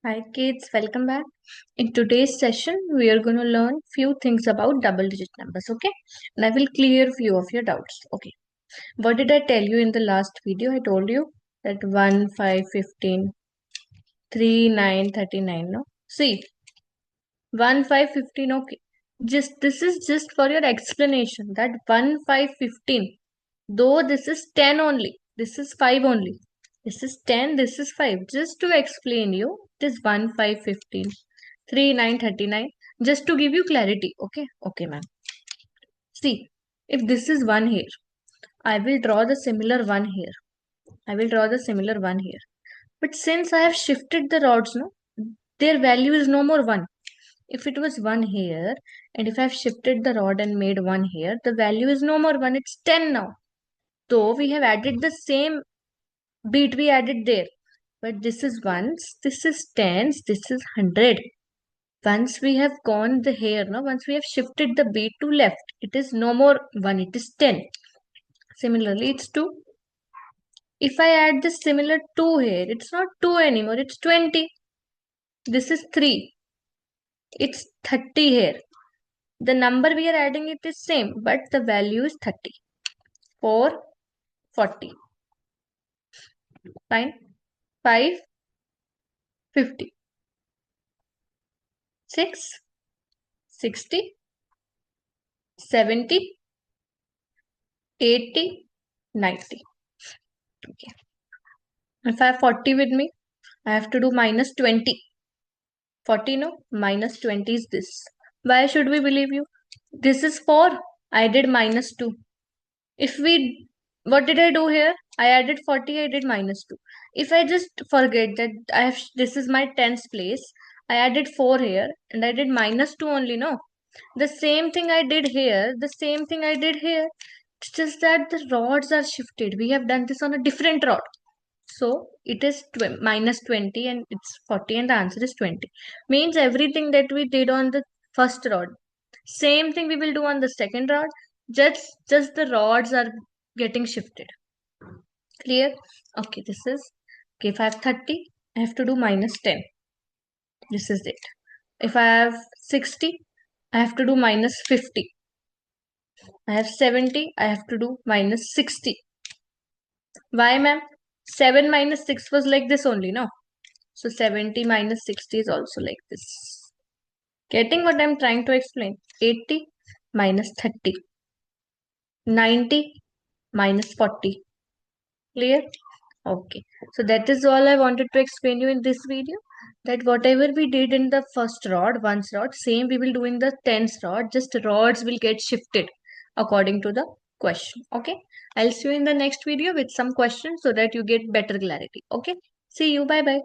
Hi kids, welcome back. In today's session, we are going to learn few things about double digit numbers, okay? And I will clear few of your doubts. Okay. What did I tell you in the last video? I told you that 1, 5, 15, 3, 9, 39, no? See, 1, 5, 15, okay. This is just for your explanation that 1, 5, 15. Though this is 10 only. This is 5 only. This is 10, this is 5. Just to explain you, it is 1, 5, 15. 3, 9, 39. Just to give you clarity. Okay. Okay, ma'am. See, if this is 1 here, I will draw the similar one here. I will draw the similar one here. But since I have shifted the rods, no, their value is no more 1. If it was 1 here, and if I have shifted the rod and made 1 here, the value is no more 1. It's 10 now. So we have added the same beat we added there. But this is ones, this is tens, this is 100. Once we have gone the here, no, once we have shifted the beat to left, it is no more 1, it is 10. Similarly, it's 2. If I add this similar 2 here, it's not 2 anymore, it's 20. This is 3. It's 30 here. The number we are adding it is same, but the value is 30. 4, 40. Fine. 5, 50. 6, 60. 70, 80, 90. Okay. If I have 40 with me, I have to do minus 20. 40, no? Minus 20 is this. Why should we believe you? This is 4. I did minus 2. What did I do here? I added 40, I did minus 2. If I just forget that this is my tens place, I added 4 here and I did minus 2 only, no? The same thing I did here, the same thing I did here. It's just that the rods are shifted. We have done this on a different rod. So it is minus 20 and it's 40 and the answer is 20. Means everything that we did on the first rod, same thing we will do on the second rod. Just the rods are getting shifted. Clear? Okay, this is, okay, if I have 30, I have to do minus 10. This is it. If I have 60, I have to do minus 50. I have 70, I have to do minus 60. Why, ma'am? 7 minus 6 was like this only, no? So 70 minus 60 is also like this. Getting what I'm trying to explain? 80 minus 30. 90 minus 40. Clear? Okay. So that is all I wanted to explain you in this video. That whatever we did in the first rod, ones rod, same we will do in the tens rod. Just rods will get shifted according to the question. Okay. I'll see you in the next video with some questions so that you get better clarity. Okay. See you. Bye bye.